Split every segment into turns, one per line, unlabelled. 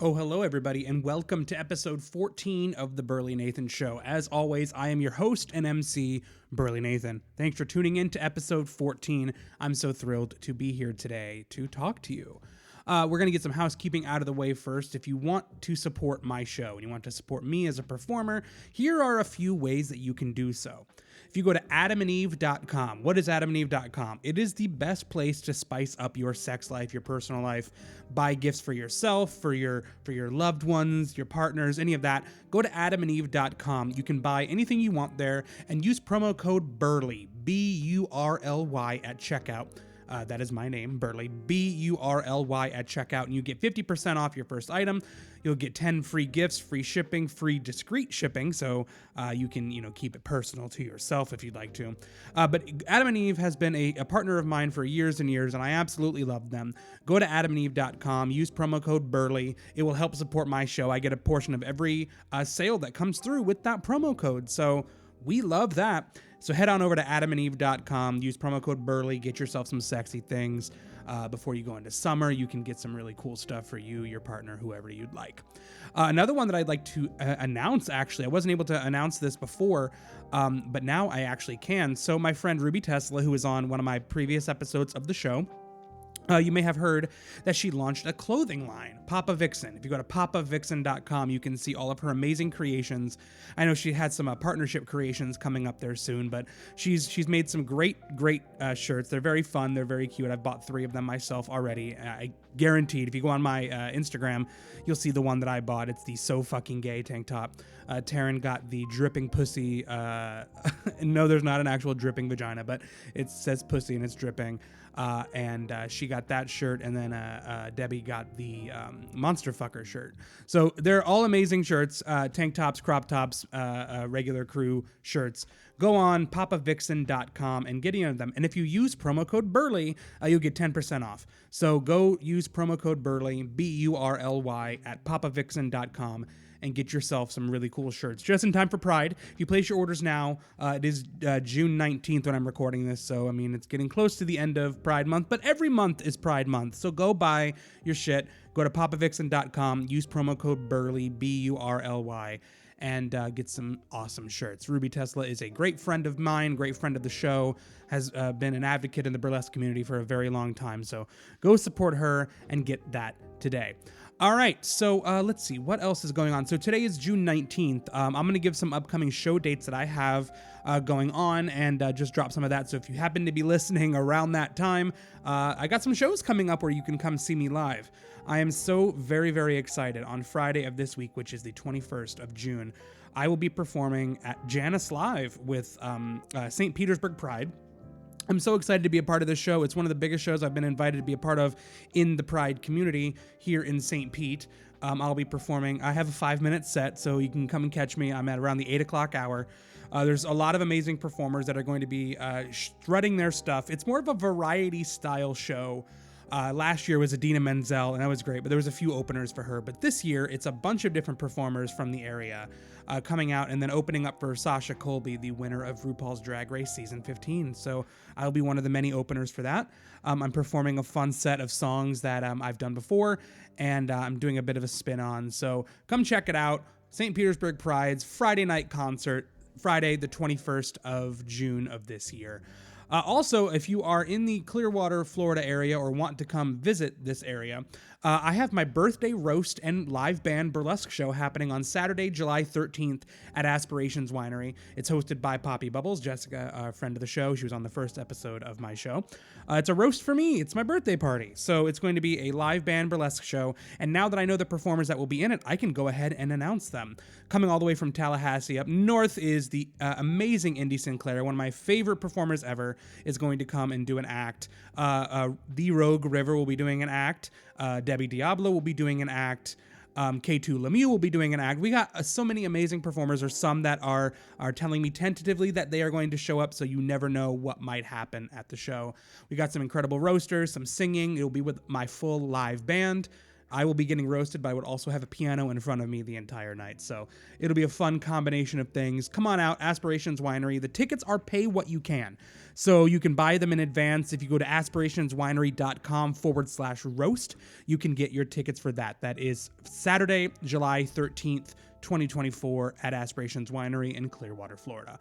Oh, hello, everybody, and welcome to episode 14 of The Burley Nathan Show. As always, I am your host and MC, Burley Nathan. Thanks for tuning in to episode 14. I'm so thrilled to be here today to talk to you. We're going to get some housekeeping out of the way first. If you want to support my show and you want to support me as a performer, here are a few ways that you can do so. If you go to adamandeve.com, what is adamandeve.com? It is the best place to spice up your sex life, your personal life, buy gifts for yourself, for your loved ones, your partners, any of that. Go to adamandeve.com. You can buy anything you want there and use promo code BURLY, B-U-R-L-Y at checkout. That is my name, Burley, B-U-R-L-Y at checkout, and you get 50% off your first item. You'll get 10 free gifts, free shipping, free discreet shipping, so you can, keep it personal to yourself if you'd like to. But Adam and Eve has been a partner of mine for years and years, and I absolutely love them. Go to adamandeve.com, use promo code Burley. It will help support my show. I get a portion of every sale that comes through with that promo code, so we love that. So head on over to adamandeve.com, use promo code Burley, get yourself some sexy things. Before you go into summer, you can get some really cool stuff for you, your partner, whoever you'd like. Another one that I'd like to announce, actually, I wasn't able to announce this before, but now I actually can. So my friend Ruby Tesla, who was on one of my previous episodes of the show, you may have heard that she launched a clothing line, Papa Vixen. If you go to papavixen.com, you can see all of her amazing creations. I know she had some partnership creations coming up there soon, but she's made some great shirts. They're very fun. They're very cute. I've bought 3 of them myself already. I guaranteed, if you go on my Instagram, you'll see the one that I bought. It's the So Fucking Gay tank top. Taryn got the dripping pussy. No, there's not an actual dripping vagina, but it says pussy and it's dripping. And she got that shirt, and then Debbie got the Monster Fucker shirt. So they're all amazing shirts, tank tops, crop tops, regular crew shirts. Go on papavixen.com and get any of them. And if you use promo code Burley, you'll get 10% off. So go use promo code Burley, B-U-R-L-Y, at papavixen.com and get yourself some really cool shirts just in time for Pride. If you place your orders now, it is June 19th when I'm recording this, so I mean, it's getting close to the end of Pride Month, but every month is Pride Month, so go buy your shit. Go to papavixen.com, use promo code Burley, B-U-R-L-Y, and get some awesome shirts. Ruby Tesla is a great friend of mine, great friend of the show, has been an advocate in the burlesque community for a very long time, so go support her and get that today. All right, so let's see, what else is going on? So today is June 19th. I'm going to give some upcoming show dates that I have going on and just drop some of that. So if you happen to be listening around that time, I got some shows coming up where you can come see me live. I am so very, very excited. On Friday of this week, which is the 21st of June, I will be performing at Janice Live with St. Petersburg Pride. I'm so excited to be a part of this show. It's one of the biggest shows I've been invited to be a part of in the Pride community here in St. Pete. I'll be performing. I have a 5-minute set, so you can come and catch me. I'm at around the 8 o'clock hour. There's a lot of amazing performers that are going to be strutting their stuff. It's more of a variety style show. Last year was Adina Menzel, and that was great, but there was a few openers for her. But this year, it's a bunch of different performers from the area coming out and then opening up for Sasha Colby, the winner of RuPaul's Drag Race Season 15. So I'll be one of the many openers for that. I'm performing a fun set of songs that I've done before, and I'm doing a bit of a spin on. So come check it out. St. Petersburg Pride's Friday night concert, Friday the 21st of June of this year. Also, if you are in the Clearwater, Florida area or want to come visit this area, I have my birthday roast and live band burlesque show happening on Saturday, July 13th at Aspirations Winery. It's hosted by Poppy Bubbles, Jessica, a friend of the show. She was on the first episode of my show. It's a roast for me. It's my birthday party. So it's going to be a live band burlesque show. And now that I know the performers that will be in it, I can go ahead and announce them. Coming all the way from Tallahassee up north is the amazing Indy Sinclair, one of my favorite performers ever, is going to come and do an act. The Rogue River will be doing an act. Debbie Diablo will be doing an act. K2 Lemieux will be doing an act. We got so many amazing performers, or some that are telling me tentatively that they are going to show up, so you never know what might happen at the show. We got some incredible roasters, some singing. It'll be with my full live band. I will be getting roasted, but I would also have a piano in front of me the entire night. So it'll be a fun combination of things. Come on out, Aspirations Winery. The tickets are pay what you can. So you can buy them in advance. If you go to aspirationswinery.com/roast, you can get your tickets for that. That is Saturday, July 13th, 2024 at Aspirations Winery in Clearwater, Florida.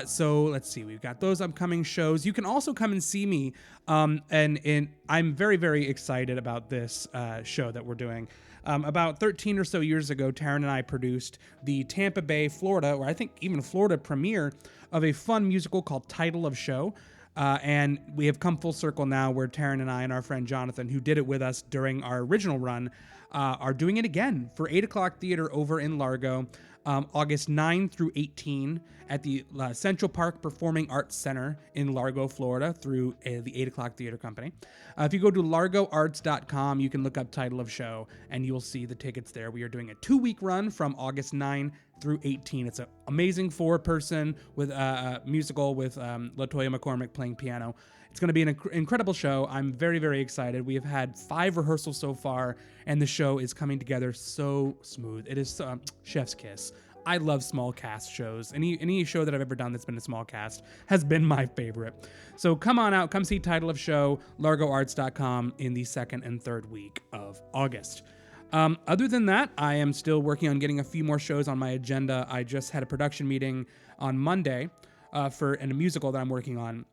So let's see, we've got those upcoming shows. You can also come and see me. And I'm very, very excited about this show that we're doing. About 13 or so years ago, Taryn and I produced the Tampa Bay, Florida, or I think even Florida premiere of a fun musical called Title of Show. And we have come full circle now where Taryn and I and our friend Jonathan, who did it with us during our original run, are doing it again for 8 o'clock theater over in Largo, August 9 through 18 at the Central Park Performing Arts Center in Largo, Florida through the 8 o'clock theater company. If you go to largoarts.com, you can look up Title of Show and you'll see the tickets there. We are doing a 2-week run from August 9 through 18. It's an amazing 4-person with musical with LaToya McCormick playing piano. It's going to be an incredible show. I'm very, very excited. We have had 5 rehearsals so far, and the show is coming together so smooth. It is chef's kiss. I love small cast shows. Any show that I've ever done that's been a small cast has been my favorite. So come on out, come see Title of Show, largoarts.com in the 2nd and 3rd week of August. Other than that, I am still working on getting a few more shows on my agenda. I just had a production meeting on Monday for a musical that I'm working on.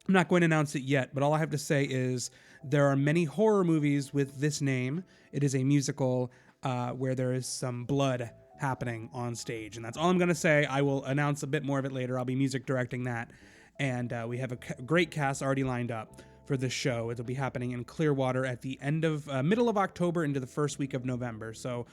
I'm not going to announce it yet, but all I have to say is there are many horror movies with this name. It is a musical where there is some blood happening on stage, and that's all I'm going to say. I will announce a bit more of it later. I'll be music directing that, and we have a great cast already lined up for this show. It'll be happening in Clearwater at the middle of October into the first week of November. So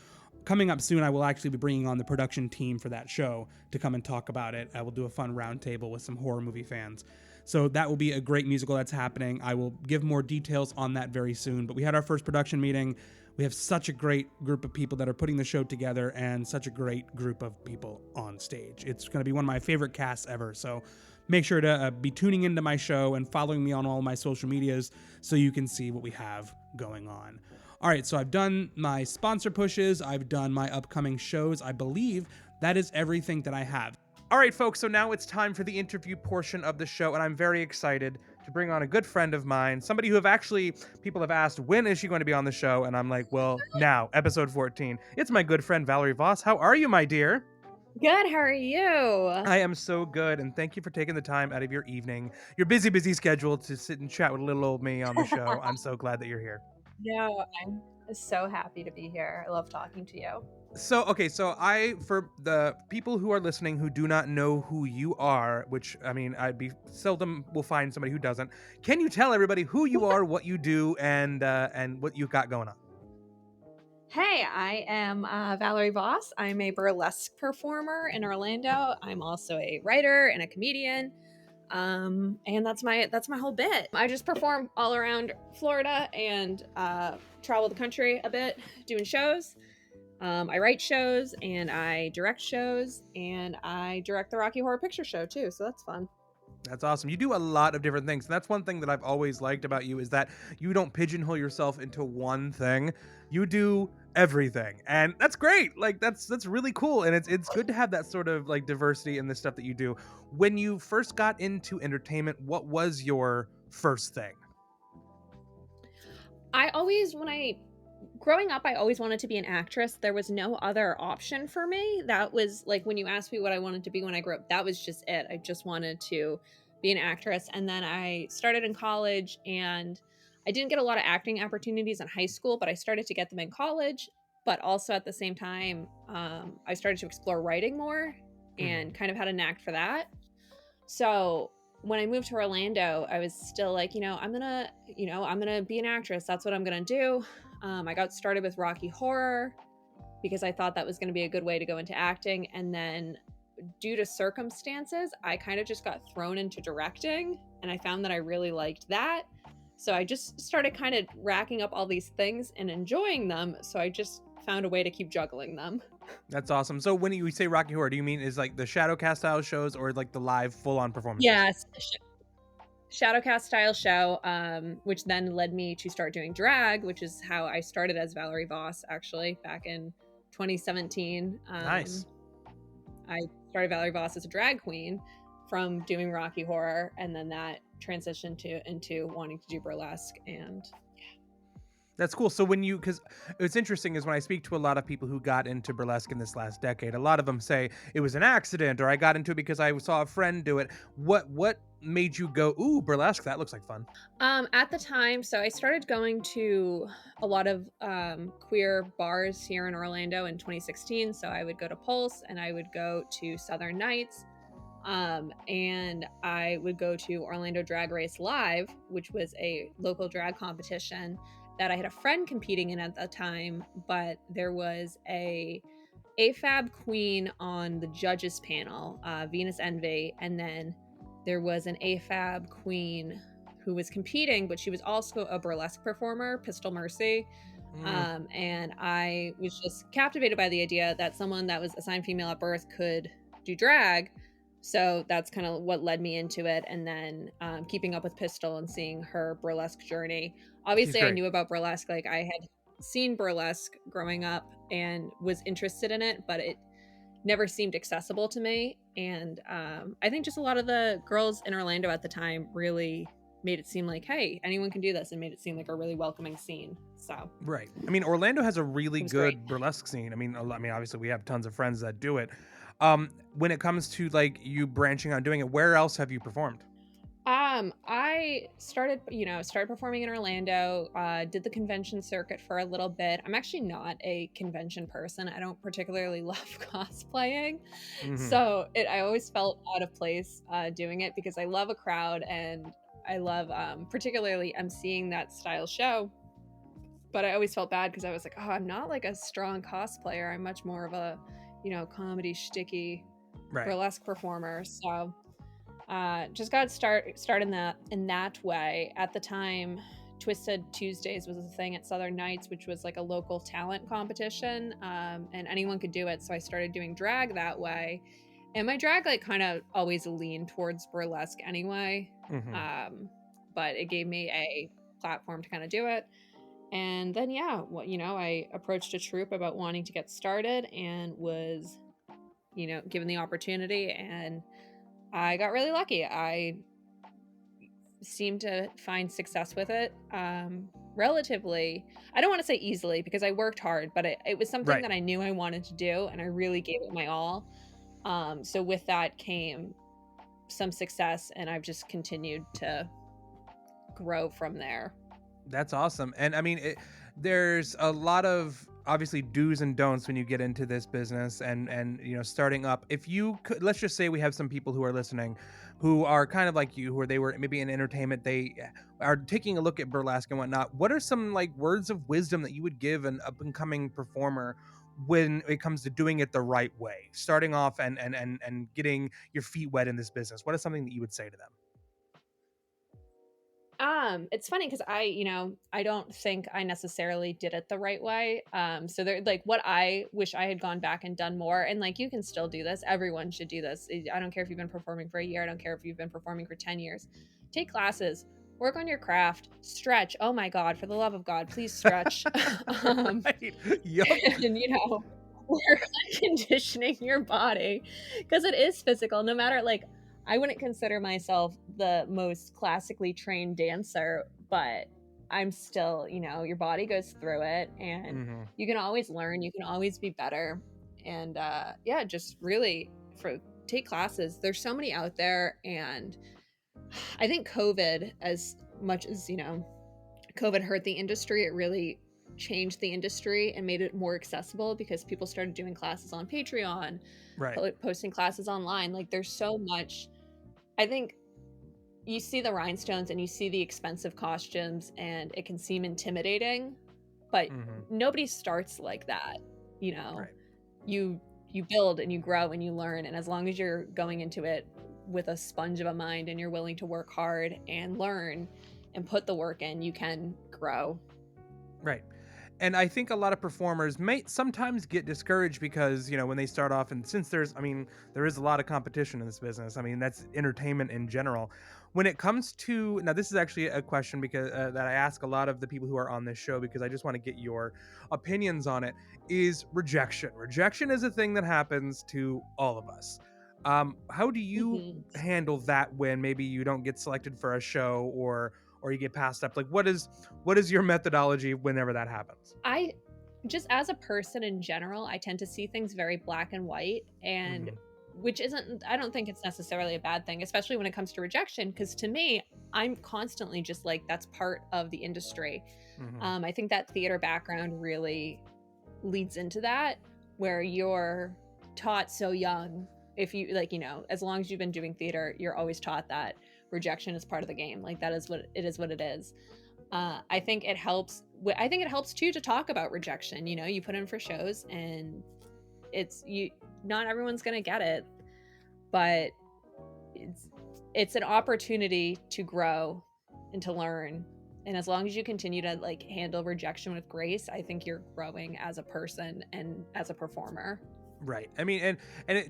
coming up soon, I will actually be bringing on the production team for that show to come and talk about it. I will do a fun roundtable with some horror movie fans. So that will be a great musical that's happening. I will give more details on that very soon. But we had our first production meeting. We have such a great group of people that are putting the show together and such a great group of people on stage. It's going to be one of my favorite casts ever. So make sure to be tuning into my show and following me on all my social medias so you can see what we have going on. All right, so I've done my sponsor pushes. I've done my upcoming shows. I believe that is everything that I have. All right, folks, so now it's time for the interview portion of the show, and I'm very excited to bring on a good friend of mine, somebody who people have asked, when is she going to be on the show? And I'm like, well, now, episode 14. It's my good friend, Valerie Voss. How are you, my dear?
Good, how are you?
I am so good, and thank you for taking the time out of your evening, your busy schedule to sit and chat with little old me on the show. I'm so glad that you're here.
No, I'm so happy to be here. I love talking to you.
So for the people who are listening who do not know who you are, which I mean, seldom will find somebody who doesn't. Can you tell everybody who you are, what you do, and what you've got going on?
Hey, I am Valerie Voss. I'm a burlesque performer in Orlando. I'm also a writer and a comedian. And that's my whole bit. I just perform all around Florida and travel the country a bit doing shows. I write shows and I direct shows and I direct the Rocky Horror Picture Show too, so that's fun.
That's awesome. You do a lot of different things. And that's one thing that I've always liked about you is that you don't pigeonhole yourself into one thing. You do everything. And that's great. Like that's really cool. And it's good to have that sort of like diversity in the stuff that you do. When you first got into entertainment, what was your first thing?
Growing up, I always wanted to be an actress. There was no other option for me. That was like when you asked me what I wanted to be when I grew up, that was just it. I just wanted to be an actress. And then I started in college and I didn't get a lot of acting opportunities in high school, but I started to get them in college. But also at the same time, I started to explore writing more and kind of had a knack for that. So when I moved to Orlando, I was still like, I'm gonna be an actress. That's what I'm gonna do. I got started with Rocky Horror because I thought that was going to be a good way to go into acting. And then due to circumstances, I kind of just got thrown into directing and I found that I really liked that. So I just started kind of racking up all these things and enjoying them. So I just found a way to keep juggling them.
That's awesome. So when you say Rocky Horror, do you mean is like the Shadowcast style shows or like the live full-on performances?
Yes. Shadowcast style show, which then led me to start doing drag, which is how I started as Valerie Voss, actually, back in 2017.
Nice.
I started Valerie Voss as a drag queen from doing Rocky Horror, and then that transitioned into wanting to do burlesque. And
That's cool. So when you, because it's interesting is when I speak to a lot of people who got into burlesque in this last decade, a lot of them say it was an accident or I got into it because I saw a friend do it. What made you go, ooh, burlesque? That looks like fun.
at the time, so I started going to a lot of queer bars here in Orlando in 2016. So I would go to Pulse and I would go to Southern Nights. And I would go to Orlando Drag Race Live, which was a local drag competition that I had a friend competing in at the time, but there was a AFAB queen on the judges panel, Venus Envy, and then there was an AFAB queen who was competing, but she was also a burlesque performer, Pistol Mercy. And I was just captivated by the idea that someone that was assigned female at birth could do drag. So that's kind of what led me into it. And then keeping up with Pistol and seeing her burlesque journey.
She's
Obviously, I
great.
knew about burlesque. Like, I had seen burlesque growing up and was interested in it, but it never seemed accessible to me. And I think just a lot of the girls in Orlando at the time really made it seem like, hey, anyone can do this, and made it seem like a really welcoming scene. So
Right. I mean, Orlando has a really
it was great.
good burlesque scene. I mean, obviously we have tons of friends that do it. When it comes to like you branching out doing it, where else have you performed?
I started performing in Orlando, did the convention circuit for a little bit. I'm actually not a convention person. I don't particularly love cosplaying.
Hmm.
So I always felt out of place doing it, because I love a crowd and I love particularly emceeing that style show. But I always felt bad because I was like, oh, I'm not like a strong cosplayer. I'm much more of a, comedy shticky
Right.
burlesque performer. So just got started in that way. At the time, Twisted Tuesdays was a thing at Southern Nights, which was like a local talent competition, and anyone could do it. So I started doing drag that way, and my drag like kind of always leaned towards burlesque anyway.
Hmm.
But it gave me a platform to kind of do it. And then I approached a troupe about wanting to get started and was given the opportunity, and I got really lucky. I seemed to find success with it relatively. I don't want to say easily, because I worked hard, but it was something
Right.
that I knew I wanted to do, and I really gave it my all. So with that came some success, and I've just continued to grow from there.
That's awesome. And I mean, there's a lot of obviously do's and don'ts when you get into this business and starting up. If you could, let's just say we have some people who are listening who are kind of like you, who are they were maybe in entertainment, they are taking a look at burlesque and whatnot. What are some like words of wisdom that you would give an up and coming performer when it comes to doing it the right way, starting off and getting your feet wet in this business? What is something that you would say to them?
It's funny because I don't think I necessarily did it the right way. So there, like, what I wish I had gone back and done more, and like, you can still do this. Everyone should do this. I don't care if you've been performing for a year. I don't care if you've been performing for 10 years. Take classes, work on your craft, stretch. Oh my God, for the love of God, please stretch. um,
Right. Yup.
and work on conditioning your body, because it is physical. No matter, like, I wouldn't consider myself the most classically trained dancer, but I'm still, your body goes through it, and
Hmm.
you can always learn, you can always be better. And yeah, just really take classes. There's so many out there. And I think COVID, as much as, COVID hurt the industry, it really changed the industry and made it more accessible, because people started doing classes on Patreon,
Right.
posting classes online. Like, there's so much. I think you see the rhinestones and you see the expensive costumes, and it can seem intimidating, but
Hmm.
nobody starts like that. You know,
Right.
you you build and you grow and you learn, and as long as you're going into it with a sponge of a mind and you're willing to work hard and learn and put the work in, you can grow.
Right. And I think a lot of performers may sometimes get discouraged because, when they start off, and since there is a lot of competition in this business. I mean, that's entertainment in general. When it comes to, now, this is actually a question because that I ask a lot of the people who are on this show because I just want to get your opinions on it, is rejection. Rejection is a thing that happens to all of us.
How do you
Mhm.
handle that when maybe you don't get selected for a show or you get passed up? Like what is your methodology whenever that happens?
I just as a person in general, I tend to see things very black and white, and
Mhm.
which isn't I don't think it's necessarily a bad thing, especially when it comes to rejection, because to me, I'm constantly just like that's part of the industry.
Mhm.
I think that theater background really leads into that, where you're taught so young. If you like, as long as you've been doing theater, you're always taught that rejection is part of the game. Like that is what it is. What it is. I think it helps. I think it helps too to talk about rejection. You put in for shows, and it's you. Not everyone's gonna get it, but it's it's an opportunity to grow and to learn. And as long as you continue to like handle rejection with grace, I think you're growing as a person and as a performer.
Right. I mean,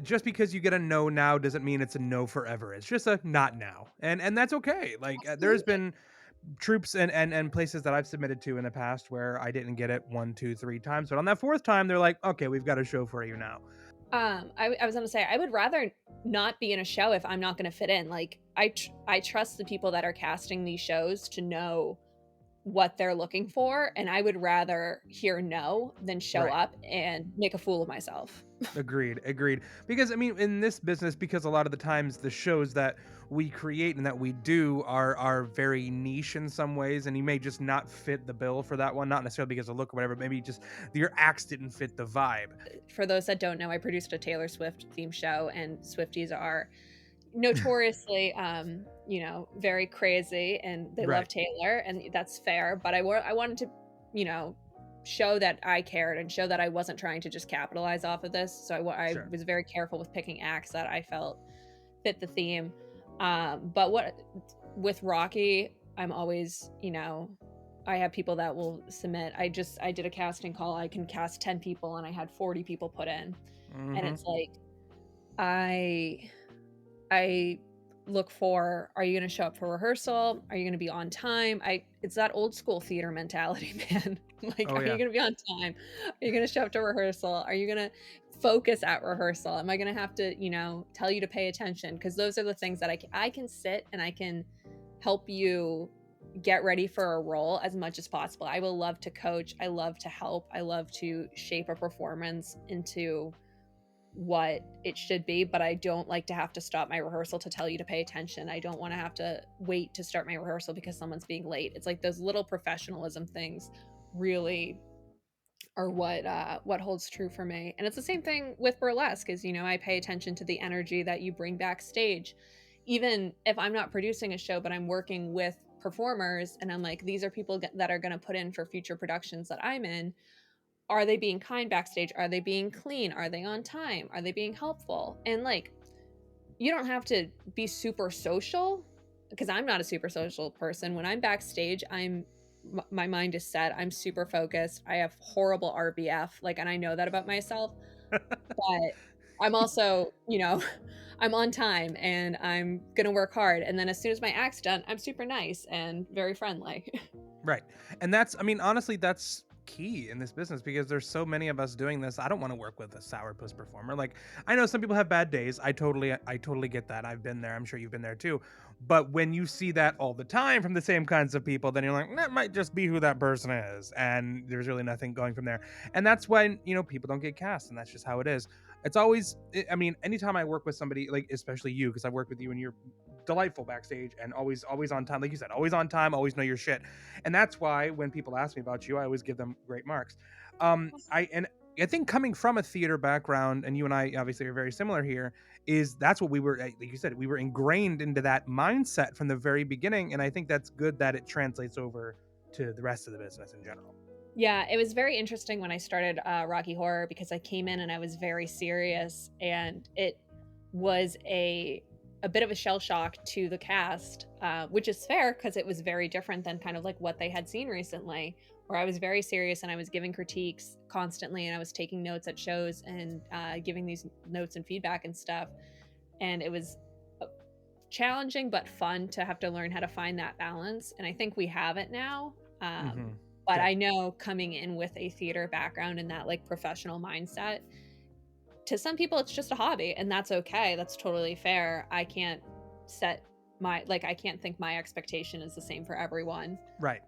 just because you get a no now doesn't mean it's a no forever. It's just a not now, and that's okay. Like there's
Absolutely.
been troops and places that I've submitted to in the past where I didn't get it one, two, three times, but on that fourth time, they're like, okay, we've got a show for you now.
I was gonna say I would rather not be in a show if I'm not gonna fit in. Like I trust the people that are casting these shows to know what they're looking for, and I would rather hear no than show
Right.
up and make a fool of myself.
Agreed, agreed. Because I mean, in this business, because a lot of the times the shows that we create and that we do are very niche in some ways, and you may just not fit the bill for that one, not necessarily because of look or whatever, maybe just your acts didn't fit the vibe.
For those that don't know, I produced a Taylor Swift theme show, and Swifties are notoriously, very crazy, and they love
Right.
Taylor, and that's fair. But I wanted to, you know, show that I cared and show that I wasn't trying to just capitalize off of this. So I
Sure.
was very careful with picking acts that I felt fit the theme. But what with Rocky, I'm always, I have people that will submit. I did a casting call. I can cast 10 people, and I had 40 people put in, and
Hmm.
it's like I I look for, are you gonna show up for rehearsal? Are you gonna be on time? It's that old school theater mentality, man. Like,
Oh
are you
yeah.
gonna be on time? Are you gonna show up to rehearsal? Are you gonna focus at rehearsal? Am I gonna have to, tell you to pay attention? Because those are the things that I can sit and I can help you get ready for a role as much as possible. I will love to coach. I love to help. I love to shape a performance into what it should be, but I don't like to have to stop my rehearsal to tell you to pay attention. I don't want to have to wait to start my rehearsal because someone's being late. It's like those little professionalism things really are what holds true for me. And it's the same thing with burlesque is, I pay attention to the energy that you bring backstage. Even if I'm not producing a show, but I'm working with performers and I'm like, these are people that are going to put in for future productions that I'm in. Are they being kind backstage? Are they being clean? Are they on time? Are they being helpful? And like, you don't have to be super social because I'm not a super social person. When I'm backstage, my mind is set. I'm super focused. I have horrible RBF, like, and I know that about myself, but I'm also, I'm on time and I'm gonna work hard. And then as soon as my act's done, I'm super nice and very friendly.
Right. And that's, I mean, honestly, that's key in this business because there's so many of us doing this. I don't want to work with a sourpuss performer. Like, I know some people have bad days. I totally get that. I've been there. I'm sure you've been there too. But when you see that all the time from the same kinds of people, then you're like, that might just be who that person is. And there's really nothing going from there. And that's when, people don't get cast. And that's just how it is. It's always, I mean, anytime I work with somebody, like, especially you, because I work with you and you're delightful backstage and always on time. Like you said, always on time, always know your shit. And that's why when people ask me about you, I always give them great marks. I think coming from a theater background, and you and I obviously are very similar here, is that's what we were, like you said, we were ingrained into that mindset from the very beginning. And I think that's good that it translates over to the rest of the business in general.
Yeah, it was very interesting when I started Rocky Horror because I came in and I was very serious, and it was a bit of a shell shock to the cast, which is fair because it was very different than kind of like what they had seen recently. Where I was very serious and I was giving critiques constantly, and I was taking notes at shows and giving these notes and feedback and stuff, and it was uh, challenging but fun to have to learn how to find that balance. And I think we have it now.
Hmm.
But
Good.
I know coming in with a theater background and that like professional mindset, to some people it's just a hobby, and that's okay. That's totally fair. I can't set I can't think my expectation is the same for everyone.
Right.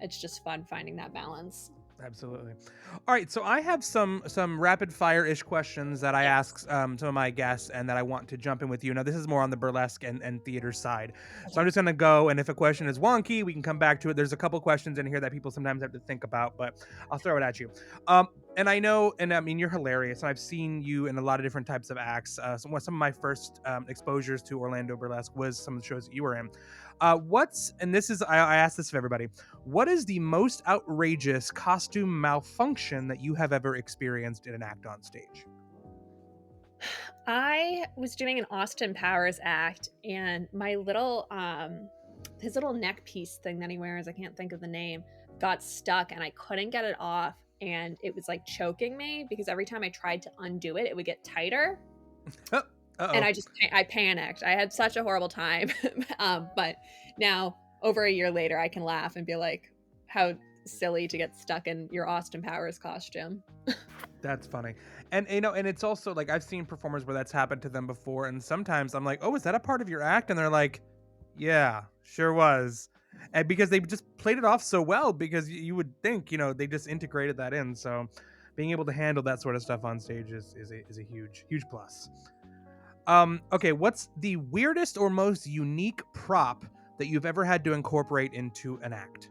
It's just fun finding that balance.
Absolutely. All right, so I have some rapid fire-ish questions that I
Yes.
ask some of my guests and that I want to jump in with you. Now, this is more on the burlesque and theater side. So I'm
Okay.
just gonna go, and if a question is wonky, we can come back to it. There's a couple questions in here that people sometimes have to think about, but I'll throw it at you. And I know, and I mean, you're hilarious. I've seen you in a lot of different types of acts. Some of my first exposures to Orlando burlesque was some of the shows that you were in. And this is, I ask this of everybody, what is the most outrageous costume malfunction that you have ever experienced in an act on stage?
I was doing an Austin Powers act, and my little his little neck piece thing that he wears, I can't think of the name, got stuck and I couldn't get it off, and it was like choking me because every time I tried to undo it, it would get tighter.
Oh,
And
uh-oh.
I panicked. I had such a horrible time. But now over a year later I can laugh and be like, how silly to get stuck in your Austin Powers costume.
That's funny. And you know, and it's also like I've seen performers where that's happened to them before, and sometimes I'm like, "Oh, is that a part of your act?" And they're like, "Yeah, sure was." And because they just played it off so well, because you would think, you know, they just integrated that in. So being able to handle that sort of stuff on stage is a huge plus. Okay, what's the weirdest or most unique prop that you've ever had to incorporate into an act?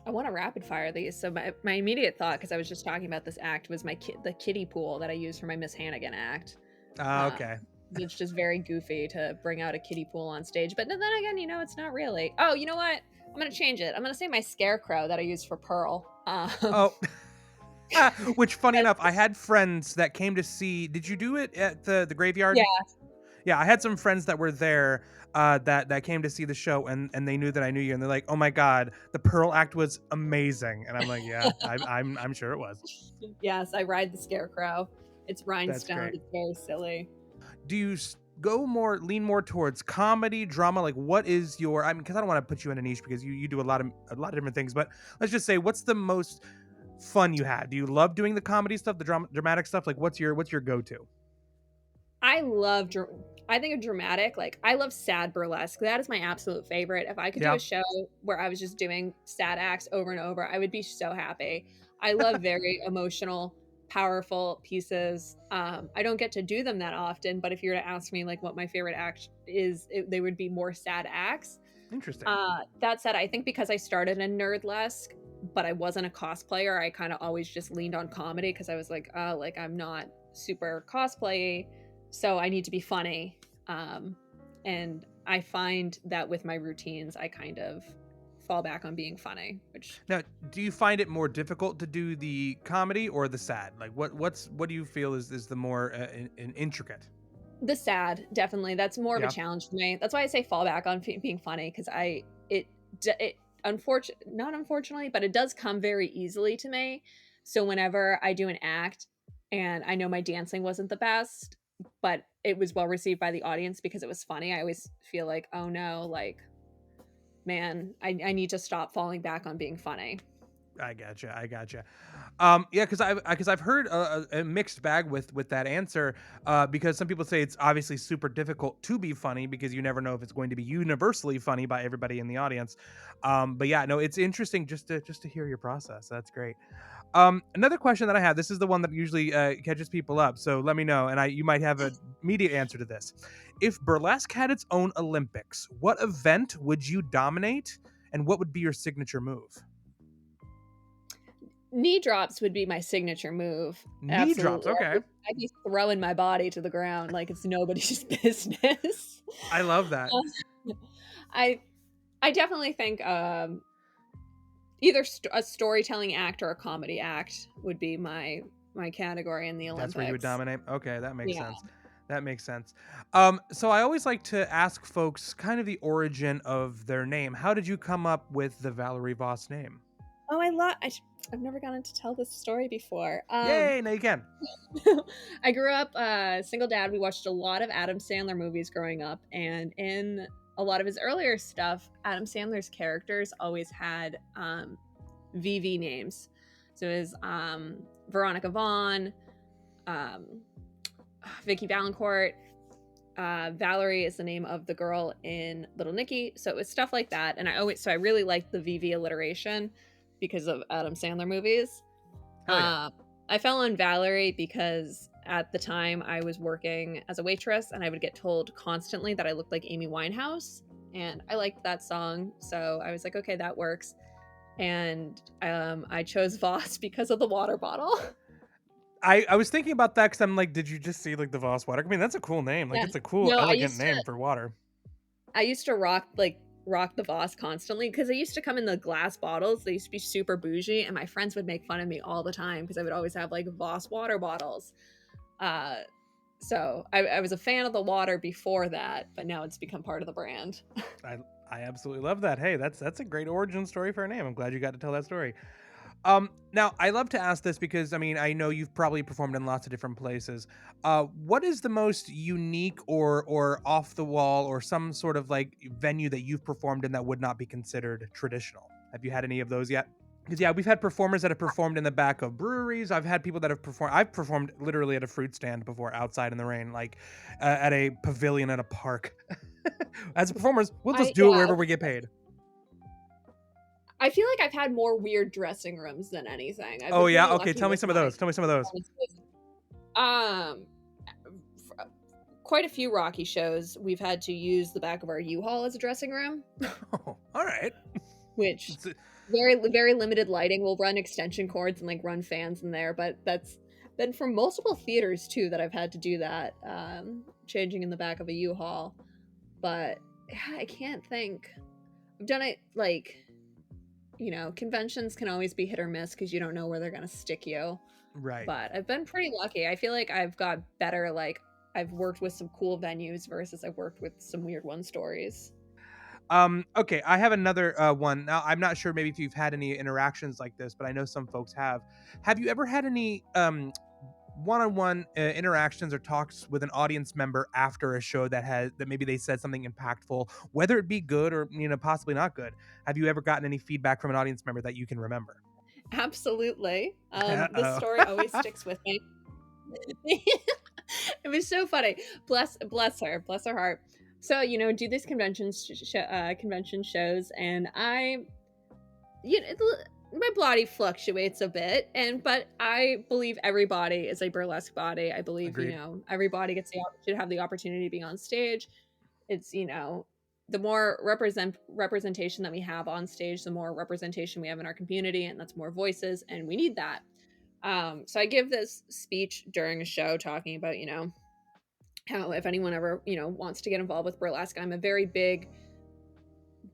I want to rapid fire these. So my immediate thought, because I was just talking about this act, was the kiddie pool that I used for my Miss Hannigan act. Um,
Okay.
it's just very goofy to bring out a kiddie pool on stage. But then again, it's not really. Oh, you know what? I'm gonna change it. I'm gonna say my scarecrow that I used for Pearl.
Oh, which funny enough, I
That's-
had friends that came to see. Did you do it at the graveyard?
yeah,
Yeah, I had some friends that were there that came to see the show, and they knew that I knew you, and they're like, "Oh my god, the Pearl act was amazing," and I'm like, "Yeah, I'm sure it was."
yes, I ride the scarecrow. It's
That's
rhinestone.
great.
It's very silly.
Do you lean more towards comedy, drama? Like, what is your? I mean, because I don't want to put you in a niche because you do a lot of different things, but let's just say, what's the most fun you had? Do you love doing the comedy stuff, the dramatic stuff? Like, what's your go to?
I love I think of dramatic, like, I love sad burlesque. That is my absolute favorite. If I could do
Yeah.
a show where I was just doing sad acts over and over, I would be so happy. I love very emotional, powerful pieces. I don't get to do them that often, but if you were to ask me, like, what my favorite act is, they would be more sad acts.
Interesting.
That said, I think because I started in nerdlesque, but I wasn't a cosplayer, I kinda always just leaned on comedy because I was like, "Oh, like, I'm not super cosplay, so I need to be funny." And I find that with my routines, I kind of fall back on being funny, which
Now, do you find it more difficult to do the comedy or the sad? Like, what do you feel is the more intricate?
the sad, definitely. That's more of a
Yeah.
challenge for me. That's why I say fall back on being funny because it not unfortunately, but it does come very easily to me. So whenever I do an act and I know my dancing wasn't the best, but it was well received by the audience because it was funny, I always feel like, oh no, like, man, I need to stop falling back on being funny.
I gotcha. I gotcha. Yeah, because I've heard a mixed bag with that answer. Because some people say it's obviously super difficult to be funny because you never know if it's going to be universally funny by everybody in the audience. But yeah, no, it's interesting just to hear your process. That's great. Another question that I have. This is the one that usually catches people up. So let me know, and you might have an immediate answer to this. If burlesque had its own Olympics, what event would you dominate, and what would be your signature move?
Knee drops would be my signature move.
Knee drops.
Absolutely.
Okay.
I'd be throwing my body to the ground like it's nobody's business.
I love that.
I I definitely think either a storytelling act or a comedy act would be my category in the
That's where you would
Olympics.
dominate. Okay, that makes
Yeah.
sense. That makes sense. So I always like to ask folks kind of the origin of their name. How did you come up with the Valerie Voss name?
Oh, I've never gotten to tell this story before.
Yay! Now you can.
I grew up single dad. We watched a lot of Adam Sandler movies growing up, and in a lot of his earlier stuff, Adam Sandler's characters always had VV names. So it was Veronica Vaughn, um, Vicky Valancourt. Valerie is the name of the girl in Little Nicky. So it was stuff like that. And I really liked the VV alliteration because of Adam Sandler movies.
Hell yeah.
I fell on Valerie because at the time I was working as a waitress and I would get told constantly that I looked like Amy Winehouse. And I liked that song. So I was like, okay, that works. And I chose Voss because of the water bottle.
I was thinking about that because I'm like, did you just see like the Voss water? I mean, that's a cool name. Like,
Yeah.
it's a cool,
No,
elegant name for water.
I used to rock the Voss constantly because they used to come in the glass bottles. They used to be super bougie, and my friends would make fun of me all the time because I would always have like Voss water bottles. So I was a fan of the water before that, but now it's become part of the brand.
I absolutely love that. Hey, that's a great origin story for a name. I'm glad you got to tell that story. Now I love to ask this because I mean I know you've probably performed in lots of different places. What is the most unique or off the wall or some sort of like venue that you've performed in that would not be considered traditional? Have you had any of those yet? Because yeah, we've had performers that have performed in the back of breweries. I've had people that have performed. I've performed literally at a fruit stand before, outside in the rain, like at a pavilion at a park. As performers, we'll just do it wherever we get paid.
I feel like I've had more weird dressing rooms than anything.
Oh yeah, okay. Tell me some of those.
Quite a few Rocky shows, we've had to use the back of our U-Haul as a dressing room.
Oh, all right.
Which very, very limited lighting. We'll run extension cords and like run fans in there, but that's been from multiple theaters too that I've had to do that, changing in the back of a U-Haul. But yeah, I can't think. I've done it like, you know, conventions can always be hit or miss because you don't know where they're gonna stick you.
Right.
But I've been pretty lucky. I feel like I've got better, like I've worked with some cool venues versus I've worked with some weird one stories.
Okay, I have another one. Now, I'm not sure maybe if you've had any interactions like this, but I know some folks have. Have you ever had any one-on-one interactions or talks with an audience member after a show that maybe they said something impactful, whether it be good or possibly not good? Have you ever gotten any feedback from an audience member that you can remember?
Absolutely. This story always sticks with me. It was so funny. Bless her heart. So do these convention shows, and my body fluctuates a bit, but I believe every body is a burlesque body. I believe
Agreed.
Everybody should have the opportunity to be on stage. It's the more representation that we have on stage, the more representation we have in our community, and that's more voices, and we need that. So I give this speech during a show talking about how if anyone ever wants to get involved with burlesque, I'm a very big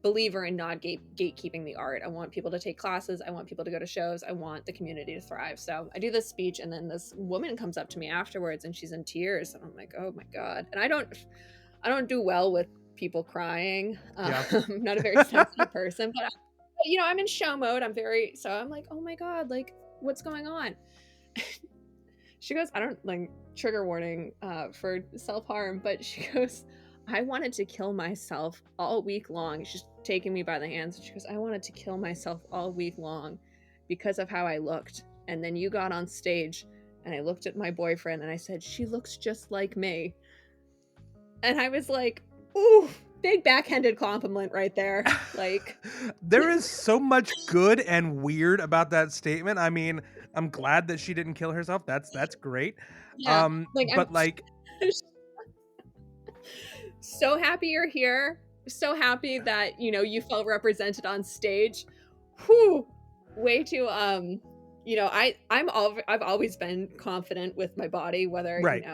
believer in not gatekeeping the art. I want people to take classes. I want people to go to shows. I want the community to thrive. So I do this speech, and then this woman comes up to me afterwards, and she's in tears, and I'm like, oh my god. And I don't do well with people crying.
Yeah.
I'm not a very sensitive person, but I'm in show mode. So I'm like, oh my god, like what's going on? She goes, I don't like trigger warning for self-harm, but she goes, I wanted to kill myself all week long. She's taking me by the hands, and she goes, I wanted to kill myself all week long because of how I looked. And then you got on stage, and I looked at my boyfriend, and I said, she looks just like me. And I was like, ooh, big backhanded compliment right there. Like,
there is so much good and weird about that statement. I mean, I'm glad that she didn't kill herself. That's great.
Yeah,
but
so happy you're here. So happy that you felt represented on stage. Whew, way too I've always been confident with my body, whether
right.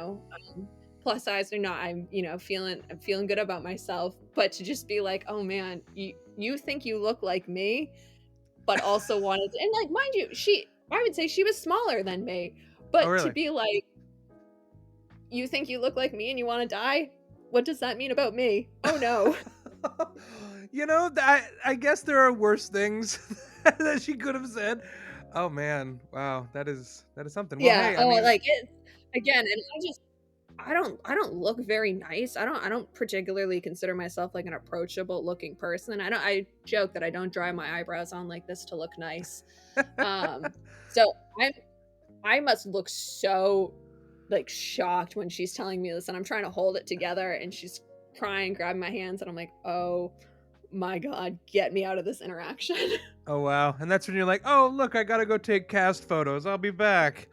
Plus size or not. I'm feeling good about myself. But to just be like, oh man, you think you look like me, but also wanted to, and like mind you, I would say she was smaller than me, but
really?
To be like, you think you look like me and you want to die? What does that mean about me? Oh no.
I guess there are worse things that she could have said. Oh man, wow, that is something. Well,
yeah.
Hey, I mean,
like it again, and I don't look very nice. I don't particularly consider myself like an approachable looking person. I joke that I don't dry my eyebrows on like this to look nice. So I must look so like shocked when she's telling me this, and I'm trying to hold it together, and she's crying, grabbing my hands, and I'm like, oh my God, get me out of this interaction.
Oh wow. And that's when you're like, oh look, I gotta go take cast photos. I'll be back.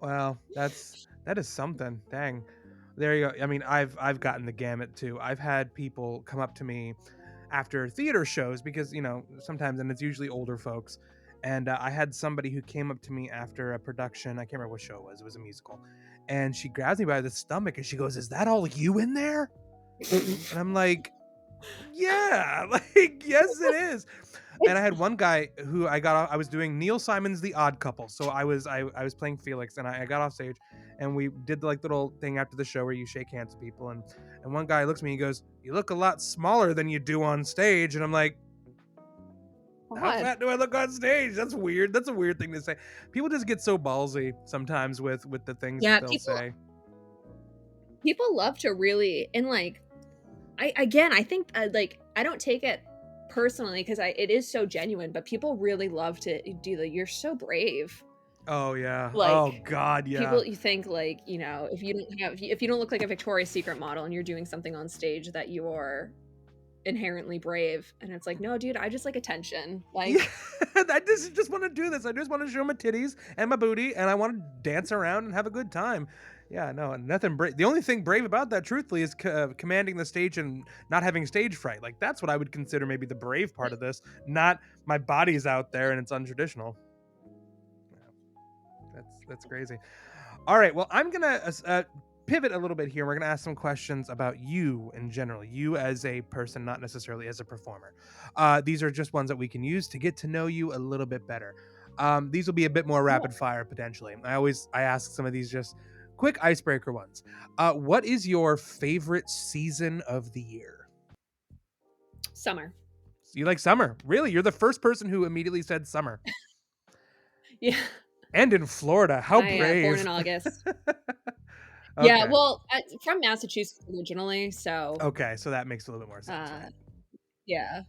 Wow, that is something. Dang. There you go. I mean, I've gotten the gamut too. I've had people come up to me after theater shows because sometimes, and it's usually older folks. And I had somebody who came up to me after a production. I can't remember what show it was. It was a musical, and she grabs me by the stomach and she goes, "Is that all you in there?" And I'm like, "Yeah, like yes, it is." And I had one guy who I was doing Neil Simon's The Odd Couple. So I was playing Felix, and I got off stage, and we did the like little thing after the show where you shake hands with people, and one guy looks at me, he goes, "You look a lot smaller than you do on stage." And I'm like, how
God.
fat do I look on stage? That's weird. That's a weird thing to say. People just get so ballsy sometimes with the things
Yeah,
that they'll say.
people love to really, and like, I think like I don't take it personally because it is so genuine, but people really love to do the "you're so brave."
Oh yeah. Oh
Like,
God, yeah.
people, you think like, if you don't look like a Victoria's Secret model and you're doing something on stage, that you're inherently brave, and it's like, no dude, I just like attention, like.
Yeah, I just want to do this. I just want to show my titties and my booty, and I want to dance around and have a good time. Yeah, no, nothing brave. The only thing brave about that, truthfully, is commanding the stage and not having stage fright. Like that's what I would consider maybe the brave part of this. Not my body's out there and it's untraditional. Yeah, that's crazy. All right, well, I'm gonna pivot a little bit here. We're gonna ask some questions about you in general, you as a person, not necessarily as a performer. These are just ones that we can use to get to know you a little bit better. These will be a bit more rapid fire potentially. I ask some of these just quick icebreaker ones. What is your favorite season of the year?
Summer.
You like summer? Really? You're the first person who immediately said summer.
Yeah.
And in Florida. How brave.
Born in August.
Okay.
Yeah, well, from Massachusetts originally, so
Okay, so that makes a little bit more sense. Right?
Yeah.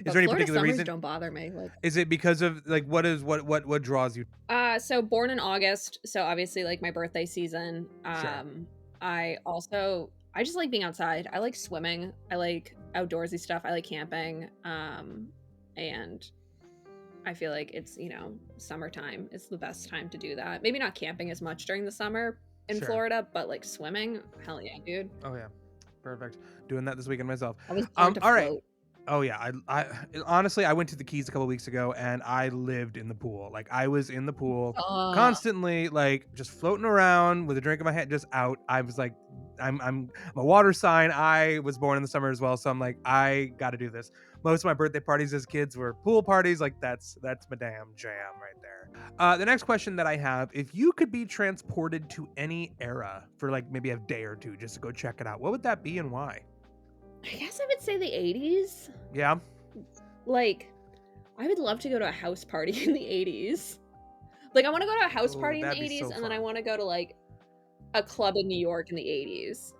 Is there any
Florida
particular
summers
reason?
don't bother me. Like,
is it because of like what draws you?
so born in August, so obviously like my birthday season.
Sure.
I just like being outside. I like swimming. I like outdoorsy stuff. I like camping. And I feel like it's, summertime is the best time to do that. Maybe not camping as much during the summer in
Sure.
Florida, but like swimming, hell yeah, dude.
Oh yeah, perfect. Doing that this weekend myself.
I was born to
all right.
float.
Oh yeah, I honestly I went to the Keys a couple weeks ago and I lived in the pool. Like I was in the pool constantly, like just floating around with a drink in my hand, just out. I was like, I'm a water sign. I was born in the summer as well, so I'm like, I got to do this. Most of my birthday parties as kids were pool parties. Like that's my damn jam right there. The next question that I have: if you could be transported to any era for like maybe a day or two just to go check it out, what would that be and why?
I guess I would say the 80s.
Yeah.
Like, I would love to go to a house party in the 80s. Like, I want to go to a house party in the
that'd be
80s,
so
and then I
fun.
want to go to, like, a club in New York in the 80s.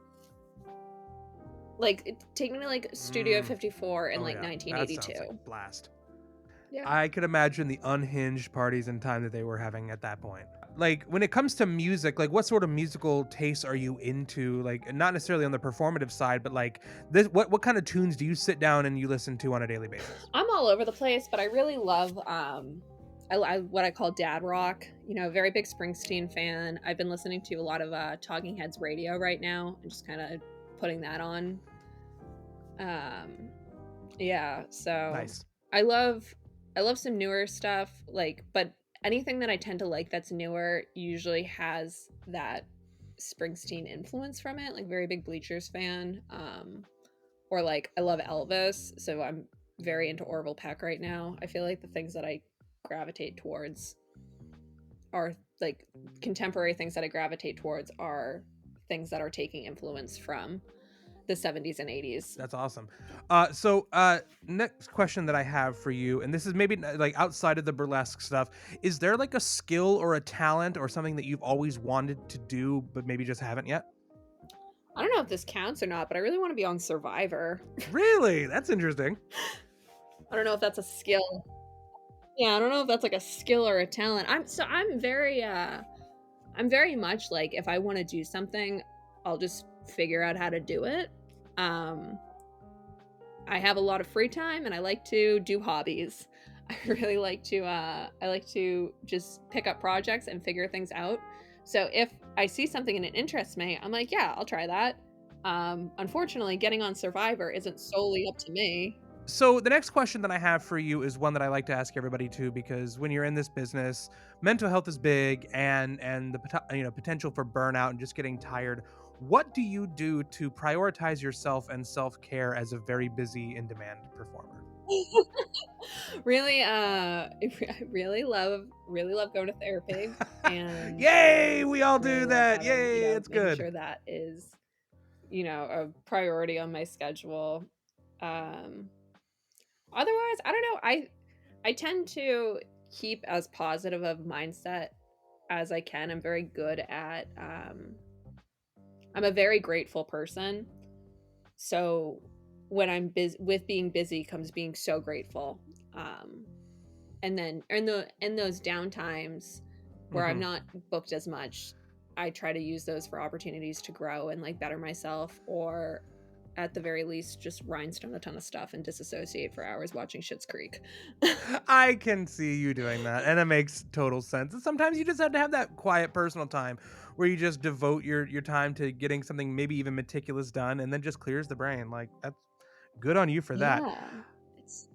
Like, take me to, like, Studio 54 in, like,
yeah.
1982.
That sounds like a blast.
Yeah.
I could imagine the unhinged parties in time that they were having at that point. Like when it comes to music, like what sort of musical tastes are you into? Like not necessarily on the performative side, but like this, what kind of tunes do you sit down and you listen to on a daily basis?
I'm all over the place, but I really love what I call dad rock. Very big Springsteen fan. I've been listening to a lot of Talking Heads radio right now and just kind of putting that on. Yeah, so
Nice.
I love some newer stuff, like, but anything that I tend to like that's newer usually has that Springsteen influence from it. Like, very big Bleachers fan. Or like I love Elvis, so I'm very into Orville Peck right now. I feel like the things that I gravitate towards are like contemporary things that I gravitate towards are things that are taking influence from the 70s and 80s.
That's awesome. So next question that I have for you, and this is maybe like outside of the burlesque stuff, is there like a skill or a talent or something that you've always wanted to do but maybe just haven't yet?
I don't know if this counts or not, but I really want to be on Survivor.
Really? That's interesting.
I don't know if that's a skill. Yeah, I don't know if that's like a skill or a talent. I'm very I'm very much like, if I want to do something, I'll just figure out how to do it. Um, I have a lot of free time and I like to do hobbies. I really like to I like to just pick up projects and figure things out. So if I see something and it interests me, I'm like, yeah, I'll try that. Unfortunately, getting on Survivor isn't solely up to me.
So the next question that I have for you is one that I like to ask everybody too, because when you're in this business, mental health is big, and the potential for burnout and just getting tired. What do you do to prioritize yourself and self care as a very busy in demand performer?
Really, I really love going to therapy, and
Yay! We all do
really love
that.
having,
Yay! It's
making
good.
sure that is, a priority on my schedule. Um, Otherwise, I don't know. I tend to keep as positive of mindset as I can. I'm very good at I'm a very grateful person. So when I'm busy with being busy comes being so grateful. Um and then in those downtimes where I'm
Hmm.
not booked as much, I try to use those for opportunities to grow and like better myself, or at the very least just rhinestone a ton of stuff and disassociate for hours watching Schitt's Creek.
I can see you doing that, and it makes total sense. And sometimes you just have to have that quiet personal time where you just devote your time to getting something maybe even meticulous done, and then just clears the brain. Like, that's good on you for that.
Yeah. It's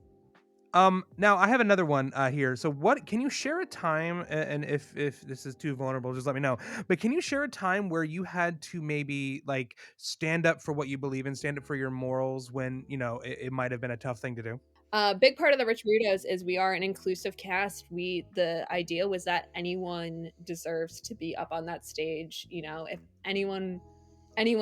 Now I have another one here. So, what can you share a time? And if this is too vulnerable, just let me know. But can you share a time where you had to maybe like stand up for what you believe in, stand up for your morals when it might have been a tough thing to do?
a big part of the Rich Weirdos is we are an inclusive cast. The idea was that anyone deserves to be up on that stage. If anyone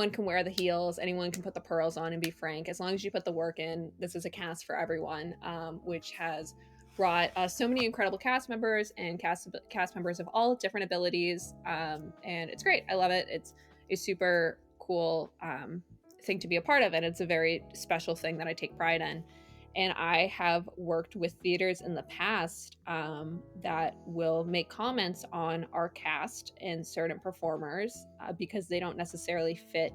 can wear the heels, anyone can put the pearls on and be frank. As long as you put the work in, this is a cast for everyone, which has brought so many incredible cast members and cast members of all different abilities, and it's great. I love it. It's a super cool thing to be a part of, and it's a very special thing that I take pride in. And I have worked with theaters in the past that will make comments on our cast and certain performers because they don't necessarily fit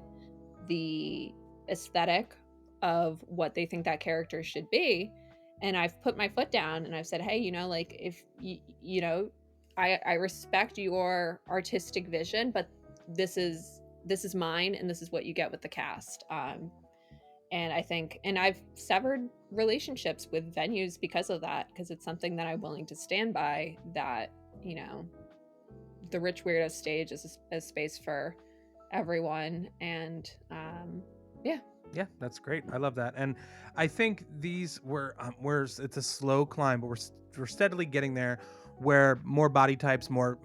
the aesthetic of what they think that character should be. And I've put my foot down and I've said, hey, like, if I respect your artistic vision, but this is mine, and this is what you get with the cast. And I think, and I've severed relationships with venues because of that, because it's something that I'm willing to stand by, that, you know, the Rich Weirdo stage is a space for everyone. And yeah.
Yeah, that's great. I love that, and I think these were it's a slow climb, but we're steadily getting there, where more body types, more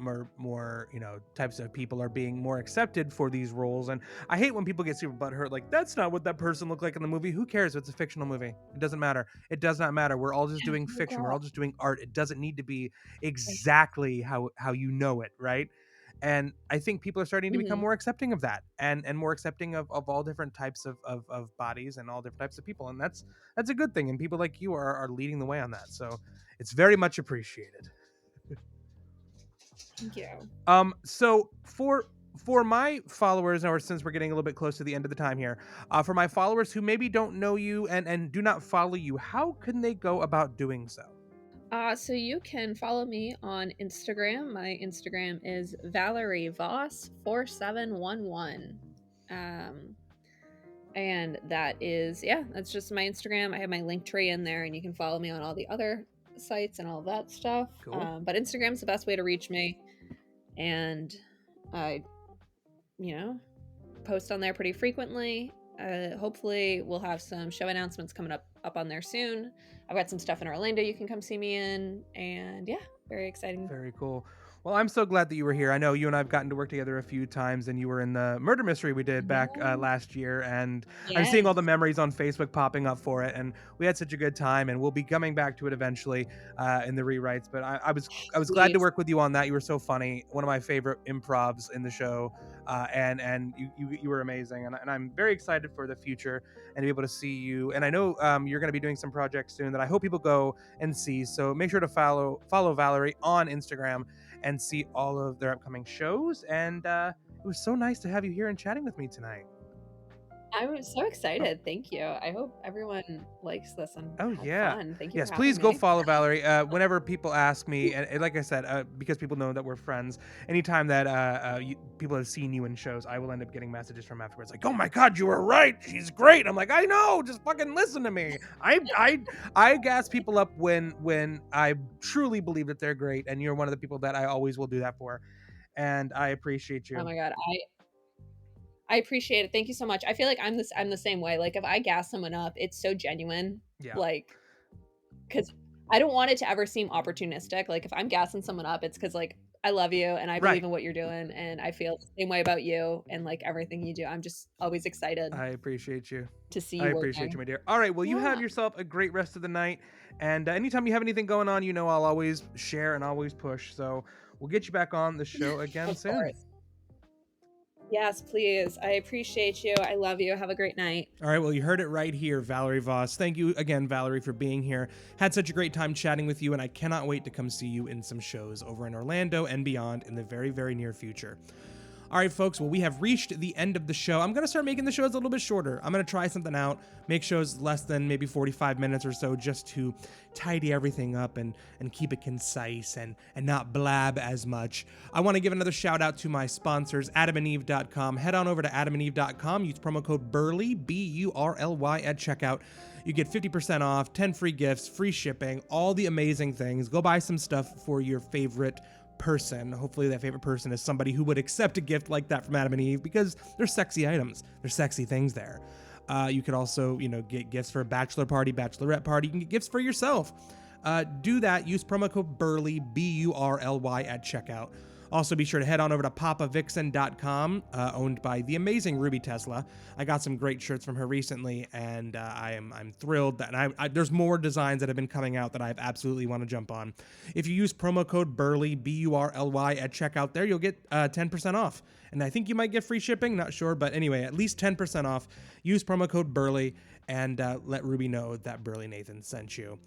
types of people are being more accepted for these roles. And I hate when people get super butthurt, like that's not what that person looked like in the movie. Who cares? It's a fictional movie. It doesn't matter. It does not matter. We're all just
Yeah,
doing
oh
fiction. We're
God.
all just doing art. It doesn't need to be
Right.
exactly how you know it, right? And I think people are starting to become
Mhm.
more accepting of that, and more accepting of all different types of bodies and all different types of people, and that's a good thing, and people like you are leading the way on that, so it's very much appreciated.
Thank you.
So for my followers, or since we're getting a little bit close to the end of the time here, for my followers who maybe don't know you and do not follow you, how can they go about doing so?
So you can follow me on Instagram. My Instagram is Valerie Voss 4711. Um, and that is, yeah, that's just my Instagram. I have my link tree in there, and you can follow me on all the other sites and all that stuff.
Cool.
But Instagram's the best way to reach me, and I, you know, post on there pretty frequently. Hopefully, we'll have some show announcements coming up on there soon. I've got some stuff in Orlando you can come see me in, and yeah, very exciting.
Very cool. Well, I'm so glad that you were here. I know you and I've gotten to work together a few times, and you were in the murder mystery we did back
Yeah.
last year. And I'm seeing all the
Yes.
memories on Facebook popping up for it, and we had such a good time. And we'll be coming back to it eventually in the rewrites. But I was glad to
Please.
work with you on that. You were so funny. One of my favorite improvs in the show, and you were amazing. And I'm very excited for the future and to be able to see you. And I know you're going to be doing some projects soon that I hope people go and see. So make sure to follow Valerie on Instagram and see all of their upcoming shows. And it was so nice to have you here and chatting with me tonight.
I'm so excited. Thank you. I hope everyone likes this and
Oh
had
yeah.
fun. Thank you
Yes,
for
please
having
go
me.
follow Valerie. Whenever people ask me, and like I said, because people know that we're friends, anytime that people have seen you in shows, I will end up getting messages from afterwards like, "Oh my God, you were right. She's great." I'm like, "I know. Just fucking listen to me." I gas people up when I truly believe that they're great, and you're one of the people that I always will do that for, and I appreciate
Oh
you.
my God. I appreciate it. Thank you so much. I feel like I'm the same way. Like if I gas someone up, it's so genuine.
Yeah.
Like, because I don't want it to ever seem opportunistic. Like if I'm gassing someone up, it's because like I love you and I believe
Right.
in what you're doing and I feel the same way about you and like everything you do. I'm just always excited
I appreciate you.
to see
I
you
appreciate you,
working.
my dear. All right, well, you have
Yeah,
yourself a great rest of the night. And anytime you have anything going on, I'll always share and always push. So we'll get you back on the show again
of
soon.
course. Yes, please. I appreciate you. I love you. Have a great night.
All right, well, you heard it right here, Valerie Voss. Thank you again, Valerie, for being here. Had such a great time chatting with you, and I cannot wait to come see you in some shows over in Orlando and beyond in the very, very near future. All right, folks, well, we have reached the end of the show. I'm going to start making the shows a little bit shorter. I'm going to try something out, make shows less than maybe 45 minutes or so just to tidy everything up and keep it concise and not blab as much. I want to give another shout out to my sponsors, adamandeve.com. Head on over to adamandeve.com. Use promo code BURLY, BURLY at checkout. You get 50% off, 10 free gifts, free shipping, all the amazing things. Go buy some stuff for your favorite person. Hopefully that favorite person is somebody who would accept a gift like that from Adam and Eve because they're sexy items. They're sexy things there. You could also, get gifts for a bachelor party, bachelorette party. You can get gifts for yourself. Do that. Use promo code BURLY, BURLY at checkout. Also, be sure to head on over to papavixen.com, owned by the amazing Ruby Tesla. I got some great shirts from her recently, and I'm thrilled that there's more designs that have been coming out that I absolutely want to jump on. If you use promo code BURLY, BURLY at checkout there, you'll get 10% off. And I think you might get free shipping, not sure, but anyway, at least 10% off. Use promo code BURLY and let Ruby know that Burly Nathan sent you.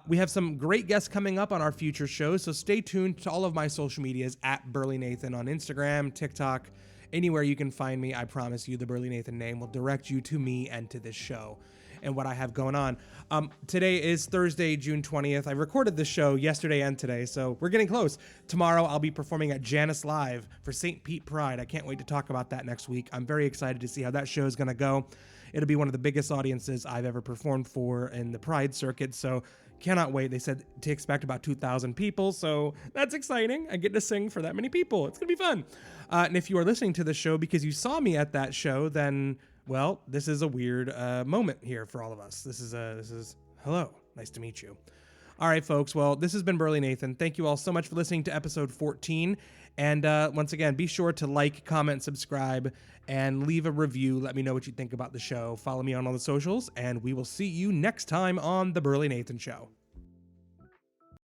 We have some great guests coming up on our future shows, so stay tuned to all of my social medias at Burly Nathan on Instagram, TikTok, anywhere you can find me. I promise you the Burly Nathan name will direct you to me and to this show and what I have going on. Today is Thursday, June 20th. I recorded this show yesterday and today, so we're getting close. Tomorrow, I'll be performing at Janice Live for St. Pete Pride. I can't wait to talk about that next week. I'm very excited to see how that show is going to go. It'll be one of the biggest audiences I've ever performed for in the Pride circuit, so cannot wait. They said to expect about 2,000 people, so that's exciting. I get to sing for that many people. It's going to be fun. And if you are listening to the show because you saw me at that show, then, well, this is a weird moment here for all of us. This is hello. Nice to meet you. All right, folks. Well, this has been Burly Nathan. Thank you all so much for listening to episode 14. And once again, be sure to like, comment, subscribe, and leave a review. Let me know what you think about the show. Follow me on all the socials, and we will see you next time on The Burly Nathan Show.